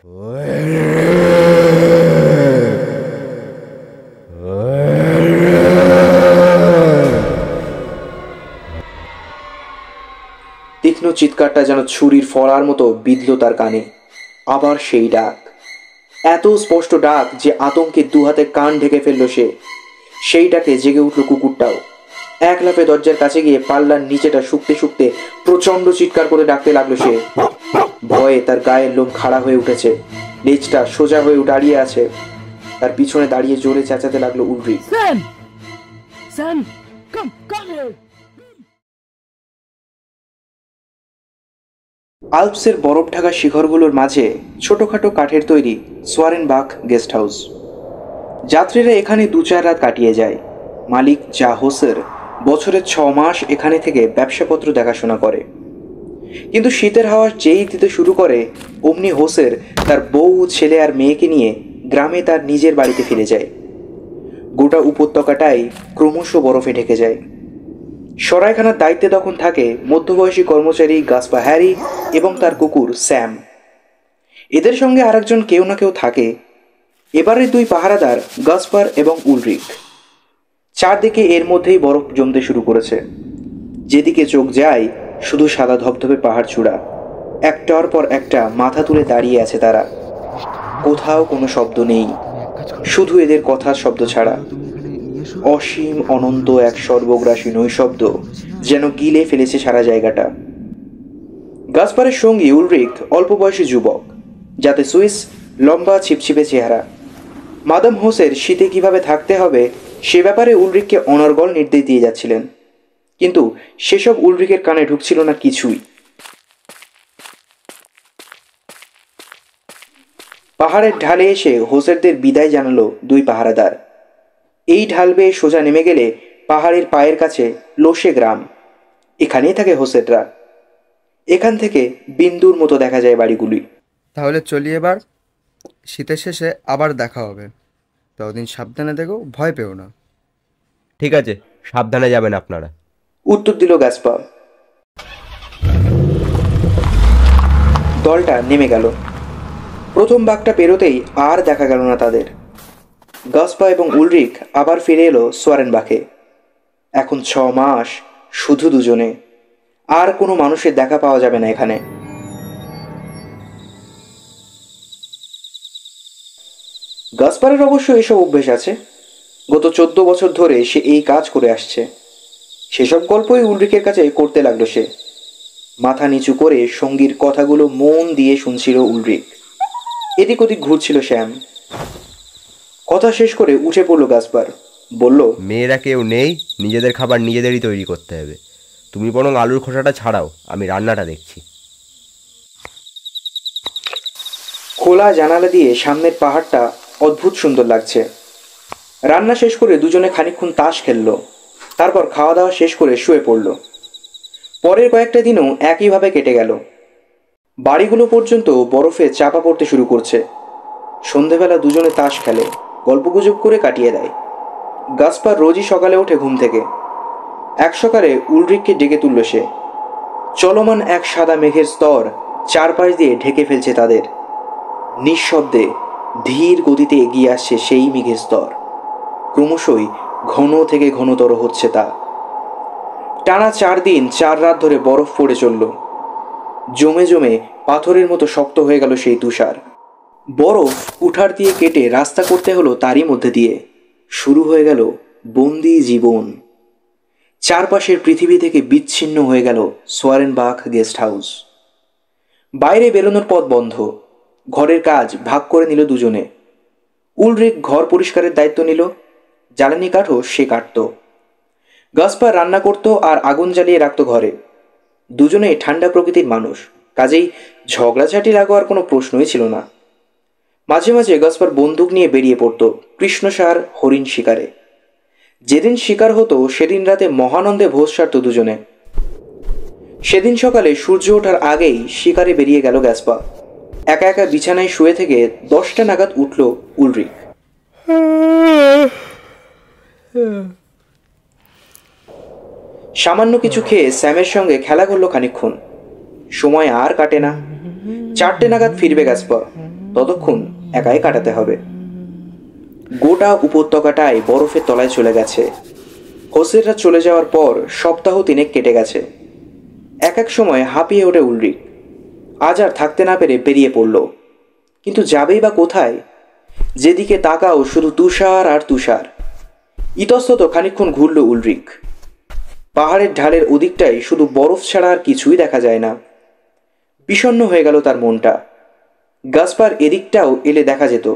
তীক্ষ্ণ চিৎকারটা যেন ছুরির ফলার মতো বিঁধল তার কানে। আবার সেই ডাক, এত স্পষ্ট ডাক যে আতঙ্কে দুহাতে কান ঢেকে ফেলল সে। সেই ডাকে জেগে উঠল কুকুরটাও। এক লাফে দরজার কাছে গিয়ে পাল্লার নিচেটা শুকতে শুকতে প্রচন্ড চিৎকার করে ডাকতে লাগলো সে। ভয়ে তার গায়ের লোম খাড়া হয়ে উঠেছে, লেজটা সোজা হয়ে দাঁড়িয়ে আছে। তার পিছনে দাঁড়িয়ে জোরে চেঁচাতে লাগলো উলরিক। আল্পসের বরফ ঢাকা শিখরগুলোর মাঝে ছোটখাটো কাঠের তৈরি সোয়ারেনবাখ গেস্ট হাউস। যাত্রীরা এখানে 2-4 রাত কাটিয়ে যায়। মালিক যা হোসের বছরের 6 মাস এখানে থেকে ব্যবসাপত্র দেখাশোনা করে। কিন্তু শীতের হাওয়া যেই দিতে শুরু করে অমনি হোসের তার বউ, ছেলে আর মেয়েকে নিয়ে গ্রামে তার নিজের বাড়িতে ফিরে যায়। গোটা উপত্যকাটাই ক্রমশ বরফে ঢেকে যায়। সরাইখানার দায়িত্বে তখন থাকে মধ্যবয়সী কর্মচারী গাসপা হ্যারি এবং তার কুকুর স্যাম। এদের সঙ্গে আরেকজন কেউ না কেউ থাকে, এবারে 2 পাহারাদার গাসপার এবং উলরিক। চারদিকে এর মধ্যেই বরফ জমতে শুরু করেছে। যেদিকে চোখ যায় শুধু সাদা ধবধবে পাহাড় চূড়া, একটার পর একটা মাথা তুলে দাঁড়িয়ে আছে তারা। কোথাও কোনো শব্দ নেই, শুধু এদের কথার শব্দ ছাড়া। অসীম অনন্ত এক সর্বগ্রাসী নৈশব্দ যেন গিলে ফেলেছে সারা জায়গাটা। গাসপারের সঙ্গী উলরিক অল্প বয়সী যুবক, যাতে সুইস, লম্বা ছিপছিপে চেহারা। মাদাম হোসের শীতে কিভাবে থাকতে হবে সে ব্যাপারে উলরিককে অনর্গল নির্দেশ দিয়ে যাচ্ছিলেন, কিন্তু সেসব উলরিকের কানে ঢুকছিল না কিছুই। পাহাড়ের ঢালে এসে হোসেরদের বিদায় জানালো 2 পাহারাদার। এই ঢাল বেয়ে সোজা নেমে গেলে পাহাড়ের পায়ের কাছে লোসে গ্রাম। এখানেই থাকে হোসেররা। এখান থেকে বিন্দুর মতো দেখা যায় বাড়িগুলি। তাহলে চলি এবার, শীতের শেষে আবার দেখা হবে। ততদিন সাবধানে দেখো, ভয় পেও না। ঠিক আছে, সাবধানে যাবেন আপনারা, উত্তর দিল গাসপা। দলটা নেমে গেল। প্রথম বাঘটা পেরোতেই আর দেখা গেল না তাদের। গাসপা এবং উলরিক আবার ফিরে এলো সোয়ারেনবাখে। এখন 6 মাস শুধু দুজনে, আর কোনো মানুষের দেখা পাওয়া যাবে না এখানে। গাসপারের অবশ্য এসব অভ্যেস আছে। গত 14 বছর ধরে সে এই কাজ করে আসছে। সেসব গল্পই উলরিকের কাছে করতে লাগলো সে। মাথা নিচু করে সঙ্গীর কথাগুলো মন দিয়ে শুনছিল উলরিক। এদিক ওদিক ঘুরছিল শ্যাম। কথা শেষ করে উঠে পড়ল গাসপার, বলল, মেয়েরা কেউ নেই, নিজেদের খাবার নিজেদেরই তৈরি করতে হবে। তুমি বরং আলুর খোসাটা ছাড়াও, আমি রান্নাটা দেখছি। খোলা জানালা দিয়ে সামনের পাহাড়টা অদ্ভুত সুন্দর লাগছে। রান্না শেষ করে দুজনে খানিকক্ষণ তাস খেলল, তারপর খাওয়া দাওয়া শেষ করে শুয়ে পড়ল। পরের কয়েকটা দিনও একইভাবে কেটে গেল। বাড়িগুলো পর্যন্ত বরফে চাপা পড়তে শুরু করছে। সন্ধেবেলা দুজনে তাস খেলে, গল্পগুজব করে কাটিয়ে দেয়। গাসপার রোজই সকালে ওঠে ঘুম থেকে। এক সকালে উলরিককে ডেকে তুলল সে। চলমান এক সাদা মেঘের স্তর চারপাশ দিয়ে ঢেকে ফেলছে তাদের। নিঃশব্দে ধীর গতিতে এগিয়ে আসছে সেই মেঘের স্তর। ক্রমশই ঘন থেকে ঘনতর হচ্ছে তা। টানা 4 দিন 4 রাত ধরে বরফ পড়ে চলল। জমে জমে পাথরের মতো শক্ত হয়ে গেল সেই তুষার। বরফ উঠার দিয়ে কেটে রাস্তা করতে হলো তারই মধ্যে দিয়ে। শুরু হয়ে গেল বন্দি জীবন। চারপাশের পৃথিবী থেকে বিচ্ছিন্ন হয়ে গেল সোয়ারেনবাখ গেস্ট হাউস। বাইরে বেরোনোর পথ বন্ধ। ঘরের কাজ ভাগ করে নিল দুজনে। উলরিক ঘর পরিষ্কারের দায়িত্ব নিল, জ্বালানি কাঠও সে কাটত। গাসপার রান্না করত আর আগুন জ্বালিয়ে রাখত ঘরে। দুজনেই ঠান্ডা প্রকৃতির মানুষ, কাজেই ঝগড়াঝাটি লাগার কোনো প্রশ্নই ছিল না। মাঝে মাঝে গাসপার বন্দুক নিয়ে বেরিয়ে পড়ত কৃষ্ণসার হরিণ শিকারে। যেদিন শিকার হতো সেদিন রাতে মহানন্দে ভোজ সারত দুজনে। সেদিন সকালে সূর্য ওঠার আগেই শিকারে বেরিয়ে গেল গাসপা। একা একা বিছানায় শুয়ে থেকে 10টা নাগাদ উঠল উলরিক। সামান্য কিছু খেয়ে স্যামের সঙ্গে খেলা করলো খানিকক্ষণ। সময় আর কাটে না। 4টে নাগাদ ফিরবে গাসপা। ততক্ষণ একাই কাটাতে হবে। গোটা উপত্যকাটাই বরফের তলায় চলে গেছে। হোসেনরা চলে যাওয়ার পর সপ্তাহ 3 কেটে গেছে। এক এক সময় হাঁপিয়ে ওঠে উলরিক। আজ আর থাকতে না পেরে বেরিয়ে পড়ল, কিন্তু যাবেই বা কোথায়? যেদিকে তাকাও শুধু তুষার আর তুষার। ইতস্তত খানিকক্ষণ ঘুরল উলরিক। পাহাড়ের ঢালের ওদিকটাই শুধু বরফ ছাড়া আর কিছুই দেখা যায় না। বিষণ্ণ হয়ে গেল তার মনটা। গাসপার এদিকটাও এলে দেখা যেত।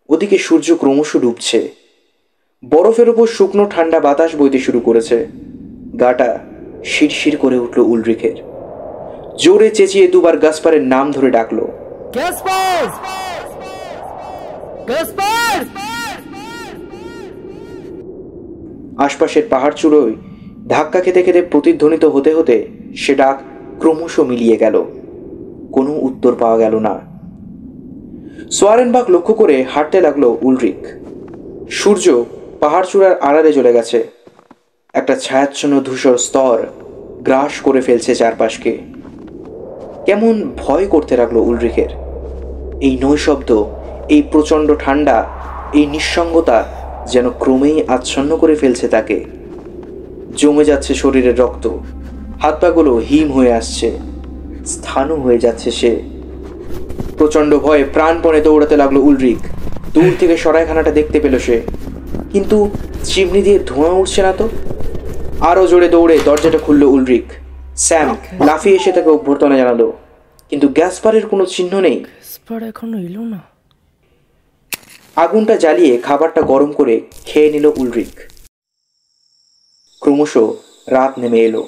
ওদিকে সূর্য ক্রমশ ডুবছে। বরফের ওপর শুকনো ঠান্ডা বাতাস বইতে শুরু করেছে। গাটা শিরশির করে উঠল উলরিকের। জোরে চেঁচিয়ে দুবার গাসপারের নাম ধরে ডাকলো। আশপাশের পাহাড় চূড়োয় ধাক্কা খেতে খেতে প্রতিধ্বনিত হতে হতে সে ডাক ক্রমশ মিলিয়ে গেল। কোনো উত্তর পাওয়া গেল না। সোয়ারেনবার্গ লক্ষ্য করে হাঁটতে লাগলো উলরিক। সূর্য পাহাড় চূড়ার আড়ালে চলে গেছে। একটা ছায়াচ্ছন্ন ধূসর স্তর গ্রাস করে ফেলছে চারপাশকে। কেমন ভয় করতে লাগলো উলরিকের। এই নৈশব্দ, এই প্রচণ্ড ঠান্ডা, এই নিঃসঙ্গতা যেন ক্রমেই আচ্ছন্ন করে ফেলছে তাকে। জমে যাচ্ছে শরীরের রক্ত, হাত পাগুলো হিম হয়ে আসছে, স্থানু হয়ে যাচ্ছে সে। প্রচণ্ড ভয়ে প্রাণপণে দৌড়াতে লাগলো উলরিক। দূর থেকে সরাইখানাটা দেখতে পেল সে, কিন্তু চিমনি দিয়ে ধোঁয়া উঠছে না তো। আরও জোরে দৌড়ে দরজাটা খুলল উলরিক। স্যাম লাফিয়ে এসে তাকে অভ্যর্থনা জানালো, কিন্তু গ্যাসপারের কোনো চিহ্ন নেই। এখনো এলো না। আগুনটা জ্বালিয়ে খাবারটা গরম করে খেয়ে নিল উলরিক। ক্রমশ রাত নেমে এলো।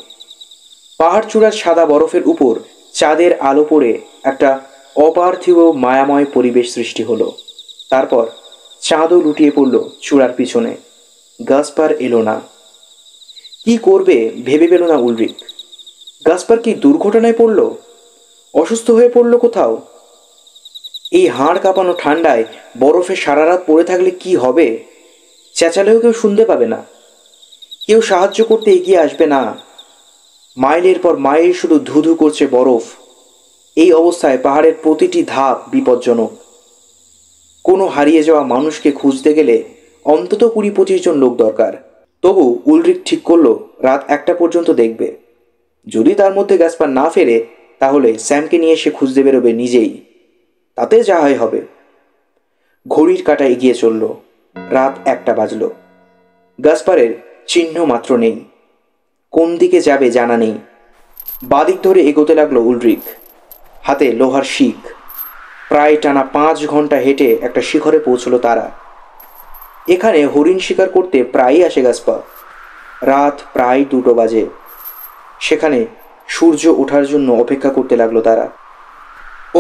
পাহাড় চূড়ার সাদা বরফের উপর চাঁদের আলো পড়ে একটা অপার্থিব মায়াময় পরিবেশ সৃষ্টি হলো। তারপর চাঁদও লুটিয়ে পড়ল চূড়ার পিছনে। গাসপার এলো না। কি করবে ভেবে পেল না উলরিক। গাসপার কি দুর্ঘটনায় পড়ল? অসুস্থ হয়ে পড়ল কোথাও? এই হাড় কাঁপানো ঠান্ডায় বরফে সারা রাত পড়ে থাকলে কি হবে? চেঁচালেও কেউ শুনতে পাবে না, কেউ সাহায্য করতে এগিয়ে আসবে না। মাইলের পর মাইল শুধু ধুধু করছে বরফ। এই অবস্থায় পাহাড়ের প্রতিটি ধাপ বিপজ্জনক। কোনো হারিয়ে যাওয়া মানুষকে খুঁজতে গেলে অন্তত 20-25 জন লোক দরকার। তবু উলরিক ঠিক করলো রাত 1টা পর্যন্ত দেখবে। যদি তার মধ্যে গ্যাসপার না ফেরে, তাহলে স্যামকে নিয়ে সে খুঁজতে বেরোবে নিজেই। তাতে যা হয় হবে। ঘড়ির কাঁটা এগিয়ে চলল। রাত 1টা বাজল। গাসপারের চিহ্ন মাত্র নেই। কোন দিকে যাবে জানা নেই। বাদিক ধরে এগোতে লাগলো উলরিক। হাতে লোহার শিক। প্রায় টানা 5 ঘন্টা হেঁটে একটা শিখরে পৌঁছলো তারা। এখানে হরিণ শিকার করতে প্রায়ই আসে গাসপার। রাত প্রায় 2টো বাজে। সেখানে সূর্য ওঠার জন্য অপেক্ষা করতে লাগলো তারা।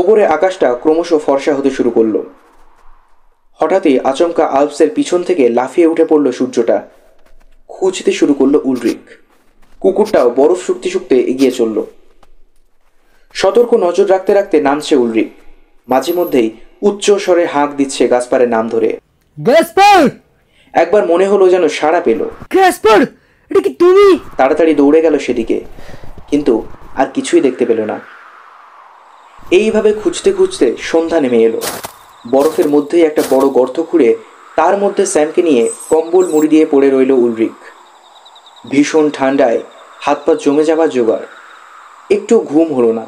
ওপরে আকাশটা ক্রমশ ফর্সা হতে শুরু করলো। হঠাৎই আচমকা আল্পসের পিছন থেকে লাফিয়ে উঠে পড়ল সূর্যটা। খুঁজতে শুরু করলো উলরিক। কুকুরটাও বরফ শুকতে শুকতে এগিয়ে চলল। সতর্ক নজর রাখতে রাখতে নামছে উলরিক। মাঝে মধ্যেই উচ্চ স্বরে হাঁক দিচ্ছে গাসপারের নাম ধরে। গ্যাসপার! একবার মনে হলো যেন সাড়া পেল। গ্যাসপার, এটা কি তুমি? তাড়াতাড়ি দৌড়ে গেল সেদিকে, কিন্তু আর কিছুই দেখতে পেল না। এইভাবে খুঁজতে খুঁজতে সন্ধ্যা নেমে এলো। বরফের মধ্যেই একটা বড় গর্ত খুঁড়ে তার মধ্যে স্যামকে নিয়ে কম্বল মুড়ি দিয়ে পড়ে রইল উলরিক। ভীষণ ঠান্ডায় হাত পা জমে যাবার জোগাড়। একটু ঘুম হলো না।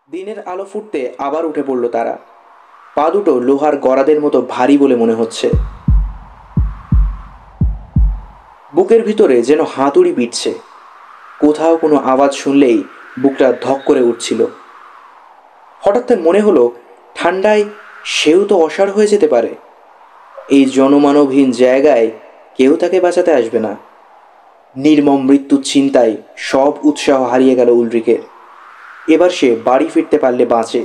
দিনের আলো ফুটতে আবার উঠে পড়ল তারা। পা দুটো লোহার গরাদের মতো ভারী বলে মনে হচ্ছে। বুকের ভিতরে যেন হাতুড়ি পিটছে। কোথাও কোনো আওয়াজ শুনলেই বুকটা ধক করে উঠছিল। হঠাৎ তার মনে হলো ঠান্ডায় সেও তো অসাড় হয়ে যেতে পারে। এই জনমানবহীন জায়গায় কেউ তাকে বাঁচাতে আসবে না। নির্মম মৃত্যুর চিন্তায় সব উৎসাহ হারিয়ে গেল উলরিকের। এবার সে বাড়ি ফিরতে পারলে বাঁচে।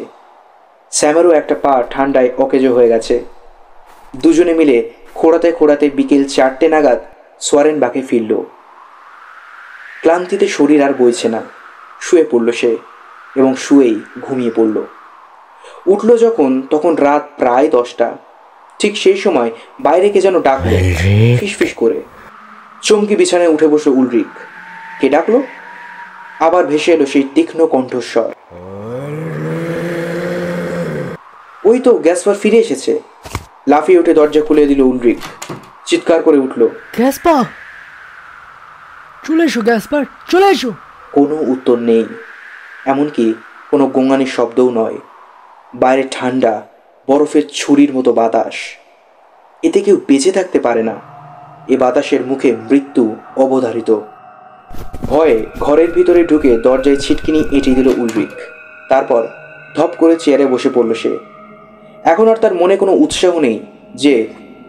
স্যামেরও একটা পা ঠান্ডায় অকেজো হয়ে গেছে। দুজনে মিলে খোঁড়াতে খোঁড়াতে বিকেল 4টে নাগাদ সোয়ারেনবার্গে ফিরল। ক্লান্তিতে শরীর আর বইছে না। শুয়ে পড়ল সে, এবং শুয়েই ঘুমিয়ে পড়ল। উঠল যখন, তখন রাত প্রায় 10টা। ঠিক সেই সময় বাইরে কে যেন ডাকলো ফিসফিস করে। চমকি বিছানায় উঠে বসল উলরিক। কে ডাকলো? আবার ভেসে এলো সেই তীক্ষ্ণ কণ্ঠস্বর। ওই তো গ্যাসপার ফিরে এসেছে। লাফিয়ে উঠে দরজা খুলে দিল উলরিক। চিৎকার করে উঠল, গ্যাসপার, চলে এসো গ্যাসপার, চলে এসো। কোনো উত্তর নেই, এমনকি কোনো গোঙানির শব্দও নয়। বাইরে ঠান্ডা বরফের ছুরির মতো বাতাস। এতে কেউ বেঁচে থাকতে পারে না। এ বাতাসের মুখে মৃত্যু অবধারিত। ভয়ে ঘরের ভিতরে ঢুকে দরজায় ছিটকিনি এঁটে দিল উলরিক। তারপর ধপ করে চেয়ারে বসে পড়ল সে। এখন আর তার মনে কোনো উৎসাহ নেই যে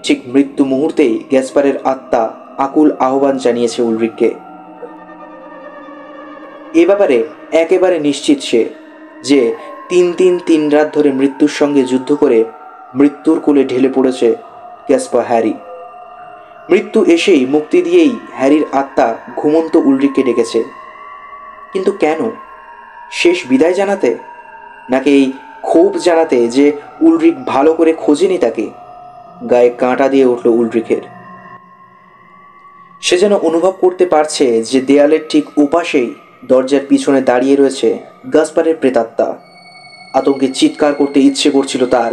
ঠিক মৃত্যু মুহূর্তেই গ্যাসপারের আত্মা আকুল আহ্বান জানিয়েছে উলরিককে। এ ব্যাপারে একেবারে নিশ্চিত সে যে 3 রাত ধরে মৃত্যুর সঙ্গে যুদ্ধ করে মৃত্যুর কোলে ঢেলে পড়েছে গ্যাসপার হ্যারি। মৃত্যু এসেই মুক্তি দিয়েই হ্যারির আত্মা ঘুমন্ত উলরিককে ডেকেছে। কিন্তু কেন? শেষ বিদায় জানাতে, নাকি এই ক্ষোভ জানাতে যে উলরিক ভালো করে খোঁজেনি তাকে? গায়ে কাঁটা দিয়ে উঠল উলরিকের। সে যেন অনুভব করতে পারছে যে দেয়ালের ঠিক ওপাশেই দরজার পিছনে দাঁড়িয়ে রয়েছে গ্যাসপারের প্রেতাত্মা। আতঙ্কে চিৎকার করতে ইচ্ছে করছিল তার।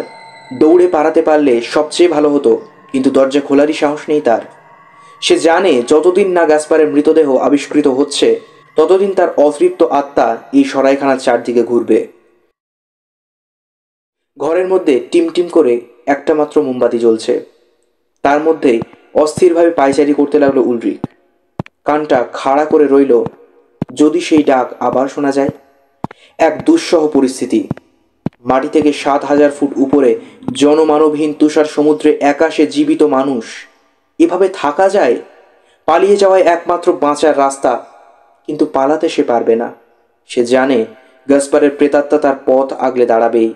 দৌড়ে পালাতে পারলে সবচেয়ে ভালো হতো, কিন্তু দরজা খোলারই সাহস নেই তার। সে জানে যতদিন না গ্যাসপারের মৃতদেহ আবিষ্কৃত হচ্ছে ততদিন তার অতৃপ্ত আত্মা এই সরাইখানার চারদিকে ঘুরবে। ঘরের মধ্যে টিমটিম করে একটা মাত্র মোমবাতি জ্বলছে। তার মধ্যেই অস্থিরভাবে পায়চারি করতে লাগলো উলরিক। কানটা খাড়া করে রইল, যদি সেই ডাক আবার শোনা যায়। এক দুঃসহ পরিস্থিতি। মাটি থেকে 7000 ফুট উপরে জনমানবহীন তুষার সমুদ্রে একাশে জীবিত মানুষ। এভাবে থাকা যায়? পালিয়ে যাওয়ায় একমাত্র বাঁচার রাস্তা। কিন্তু পালাতে সে পারবে না। সে জানে গ্যাসপারের প্রেতাত্মা তার পথ আগলে দাঁড়াবেই।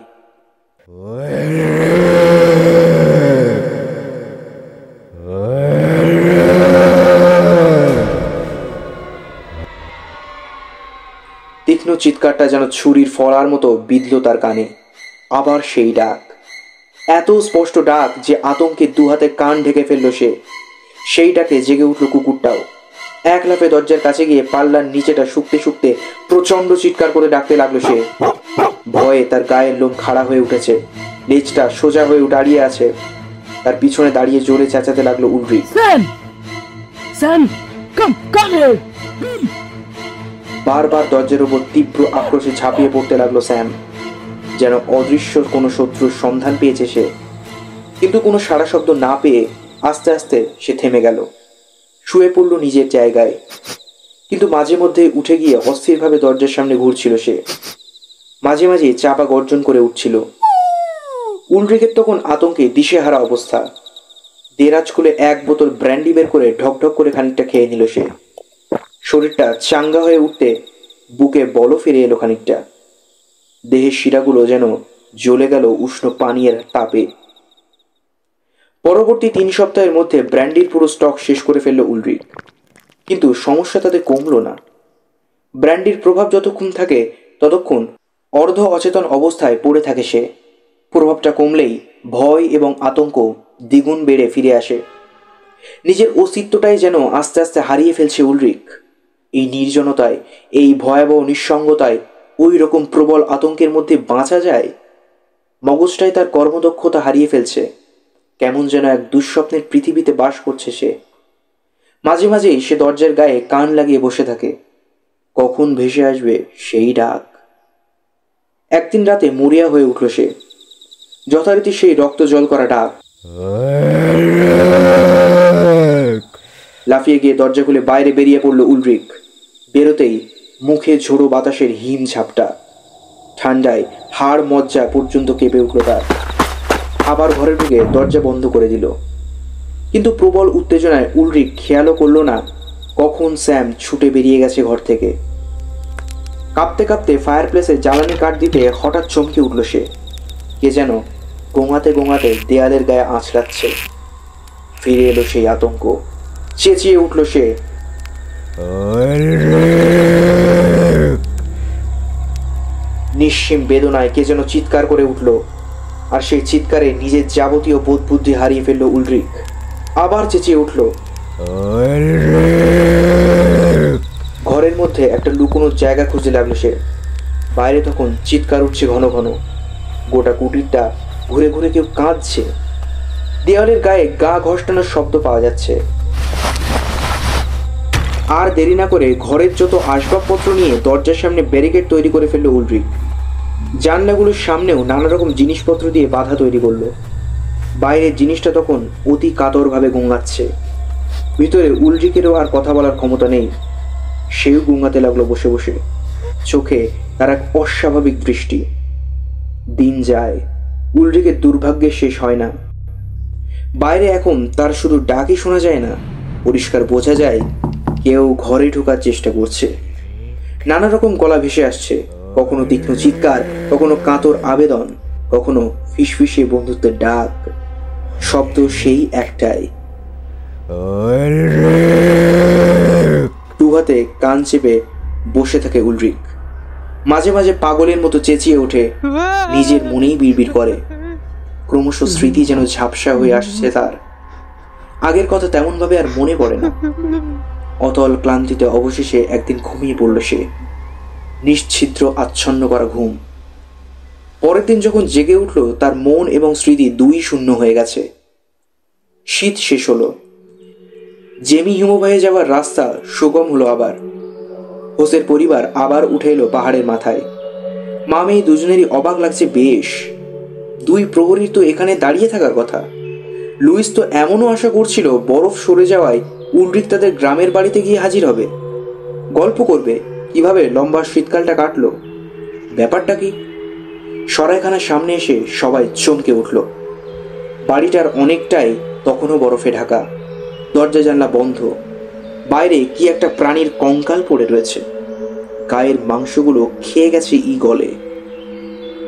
তীক্ষ্ণ চিৎকারটা যেন ছুরির ফলার মতো বিঁধল তার কানে। আবার সেই ডাক, এত স্পষ্ট ডাক যে আতঙ্কে দুহাতে কান ঢেকে ফেলল সে। সেই ডাকে জেগে উঠল কুকুরটাও। এক লাফে দরজার কাছে গিয়ে পাল্লার নিচেটা শুকতে শুকতে প্রচণ্ড চিৎকার করে ডাকতে লাগলো সে। ভয়ে তার গায়ের লোম খাড়া হয়ে উঠেছে, লেজটা সোজা হয়ে দাঁড়িয়ে আছে। তার পিছনে দাঁড়িয়ে জোরে চেঁচাতে লাগলো Ulrich. Sam, Sam, come come here. বারবার দরজার উপর তীব্র আক্রোশে ঝাঁপিয়ে পড়তে লাগলো স্যাম। যেন অদৃশ্য কোনো শত্রুর সন্ধান পেয়েছে সে। কিন্তু কোনো সাড়া শব্দ না পেয়ে আস্তে আস্তে সে থেমে গেল। শুয়ে পড়ল নিজের জায়গায়। কিন্তু মাঝে মধ্যে উঠে গিয়ে অস্থিরভাবে দরজার সামনে ঘুরছিল সে। মাঝে মাঝে চাপা গর্জন করে উঠছিল। উলরিকের তখন আতঙ্কে দিশেহারা অবস্থা। দেরাজ খুলে এক বোতল ব্র্যান্ডি বের করে ঢকঢক করে খানিকটা খেয়ে নিল সে। শরীরটা চাঙ্গা হয়ে উঠতে বুকে বলও ফিরে এলো খানিকটা। দেহের শিরাগুলো যেন জ্বলে গেল উষ্ণ পানীয়ের তাপে। পরবর্তী 3 সপ্তাহের মধ্যে ব্র্যান্ডির পুরো স্টক শেষ করে ফেলল উলরিক। কিন্তু সমস্যা তাতে কমলো না। ব্র্যান্ডির প্রভাব যতক্ষণ থাকে ততক্ষণ অর্ধ অচেতন অবস্থায় পড়ে থাকে সে। প্রভাবটা কমলেই ভয় এবং আতঙ্ক দ্বিগুণ বেড়ে ফিরে আসে। নিজের অস্তিত্বটাই যেন আস্তে আস্তে হারিয়ে ফেলছে উলরিক। এই নির্জনতায়, এই ভয়াবহ নিঃসঙ্গতায় ওই রকম প্রবল আতঙ্কের মধ্যে বাঁচা যায়? মগজটাই তার কর্মদক্ষতা হারিয়ে ফেলছে। কেমন যেন এক দুঃস্বপ্নের পৃথিবীতে বাস করছে সে। মাঝে মাঝেই সে দরজার গায়ে কান লাগিয়ে বসে থাকে। কখন ভেসে আসবে সেই ডাক? একদিন রাতে মরিয়া হয়ে উঠল সে। যথারীতি সেই রক্ত জল করা ডাক। লাফিয়ে গিয়ে দরজা খুলে বাইরে বেরিয়ে পড়ল উলরিক। বেরোতেই মুখে ঝোড়ো বাতাসের হিম ঝাপটা। ঠান্ডায় হাড় মজ্জা পর্যন্ত কেঁপে উঠল তার। আবার ঘরে ঢুকে দরজা বন্ধ করে দিল। কিন্তু প্রবল উত্তেজনায় উলরিক খেয়ালও করল না কখন স্যাম ছুটে বেরিয়ে গেছে ঘর থেকে। কাঁপতে কাঁপতে ফায়ার প্লেসে জ্বালানি কাঠ দিতে হঠাৎ চমকে উঠল সে। কে যেন গোঙাতে গোঙাতে দেয়ালের গায়ে আঁচড়াচ্ছে। ফিরে এলো সেই আতঙ্ক। চেঁচিয়ে উঠল সে। নিঃসীম বেদনায় কে যেন চিৎকার করে উঠল। আর সেই চিৎকারে নিজের যাবতীয় বোধ বুদ্ধি হারিয়ে ফেলল উলরিক। আবার চেঁচিয়ে উঠল। ঘরের মধ্যে একটা লুকোনোর জায়গা খুঁজতে লাগলো সে। বাইরে তখন চিৎকার উঠছে ঘন ঘন। গোটা কুটিরটা ঘুরে ঘুরে কেউ কাঁদছে। দেওয়ালের গায়ে গা ঘষটানোর শব্দ পাওয়া যাচ্ছে। আর দেরি না করে ঘরের যত আসবাবপত্র নিয়ে দরজার সামনে ব্যারিকেড তৈরি করে ফেললো উলরিক। জানলাগুলোর সামনেও নানা রকম জিনিসপত্র দিয়ে বাধা তৈরি করলো। বাইরের জিনিসটা তখন অতি কাতরভাবে গুঙাচ্ছে। ভিতরে উলরিকেরও আর কথা বলার ক্ষমতা নেই। সেও গুঙাতে লাগলো বসে বসে। চোখে তার এক অস্বাভাবিক দৃষ্টি। দিন যায়, উলরিকের দুর্ভাগ্যের শেষ হয় না। বাইরে এখন তার শুধু ডাকই শোনা যায় না, পরিষ্কার বোঝা যায় কেউ ঘরে ঢোকার চেষ্টা করছে। নানা রকম গলা ভেসে আসছে, কখনো তীক্ষ্ণ চিৎকার, কখনো কাতর আবেদন, কখনো ফিসফিসে বন্ধুত্বের ডাক। শব্দ সেই একটাই। দু হাতে কান চেপে বসে থাকে উলরিক। মাঝে মাঝে পাগলের মতো চেঁচিয়ে ওঠে, নিজের মনেই বিড়বিড় করে। ক্রমশ স্মৃতি যেন ঝাপসা হয়ে আসছে তার। আগের কথা তেমন ভাবে আর মনে পড়ে না। অতল ক্লান্তিতে অবশেষে একদিন ঘুমিয়ে পড়ল সে। নিশ্ছিদ্র আচ্ছন্ন করা ঘুম। পরের দিন যখন জেগে উঠল, তার মন এবং স্মৃতি দুই শূন্য হয়ে গেছে। শীত শেষ হলো। জেমি হিমবাহে যাওয়ার রাস্তা সুগম হলো আবার। হোসের পরিবার আবার উঠে এলো পাহাড়ের মাথায়। মা মেয়ে দুজনেরই অবাক লাগছে বেশ। 2 প্রহরীর তো এখানে দাঁড়িয়ে থাকার কথা। লুইস তো এমনও আশা করছিল বরফ সরে যাওয়ায় উলরিক তাদের গ্রামের বাড়িতে গিয়ে হাজির হবে, গল্প করবে কিভাবে লম্বা শীতকালটা কাটলো। ব্যাপারটা কি? সরাইখানার সামনে এসে সবাই চমকে উঠল। বাড়িটার অনেকটাই তখনও বরফে ঢাকা। দরজা জানলা বন্ধ। বাইরে কি একটা প্রাণীর কঙ্কাল পড়ে রয়েছে। গায়ের মাংসগুলো খেয়ে গেছে গলে।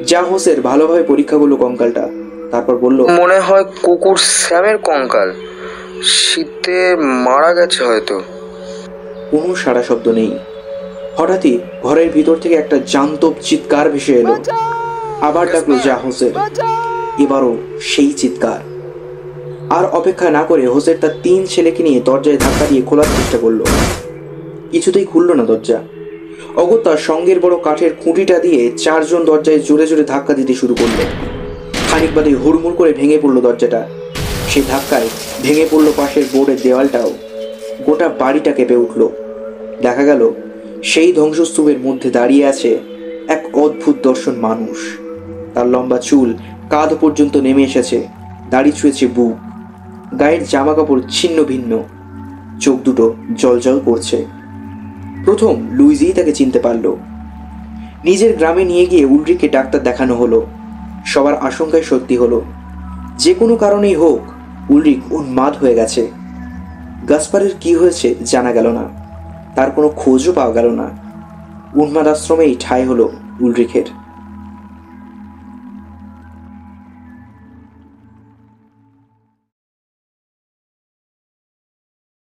যা হোসের ভালোভাবে পরীক্ষা করলো কঙ্কালটা, তারপর বলল, মনে হয় কুকুর স্যামের কঙ্কাল, শীতে মারা গেছে হয়তো। কোনো সাড়া শব্দ নেই। হঠাৎই ঘরের ভিতর থেকে একটা জান্তব চিৎকার ভেসে এলো। আবার ডাকলো যা হোসের। এবারও সেই চিৎকার। আর অপেক্ষা না করে হোসের তার 3 ছেলেকে নিয়ে দরজায় ধাক্কা দিয়ে খোলার চেষ্টা করলো। কিছুতেই খুলল না দরজা। অগত্যা সঙ্গের বড় কাঠের খুঁটিটা দিয়ে 4 জন দরজায় জোরে জোরে ধাক্কা দিতে শুরু করলো। খানিক বাদে হুড়মুড় করে ভেঙে পড়লো দরজাটা। সেই ধাক্কায় ভেঙে পড়লো পাশের বোর্ডের দেওয়ালটাও। গোটা বাড়িটা কেঁপে উঠল। দেখা গেল সেই ধ্বংসস্তূপের মধ্যে দাঁড়িয়ে আছে এক অদ্ভুত দর্শন মানুষ। তার লম্বা চুল কাঁধ পর্যন্ত নেমে এসেছে, দাড়ি ছুঁয়েছে বুক, গায়ের জামা কাপড় ছিন্ন ভিন্ন, চোখ দুটো জলজল করছে। প্রথম লুইজই তাকে চিনতে পারল। নিজের গ্রামে নিয়ে গিয়ে উলরিককে ডাক্তার দেখানো হলো। সবার আশঙ্কায় সত্যি হলো। যে কোনো কারণেই হোক উলরিক উন্মাদ হয়ে গেছে। গাসপারের কি হয়েছে জানা গেল না, তার কোনো খোঁজও পাওয়া গেল না। উন্মাদ আশ্রমেই ঠাঁই হলো উলরিকের।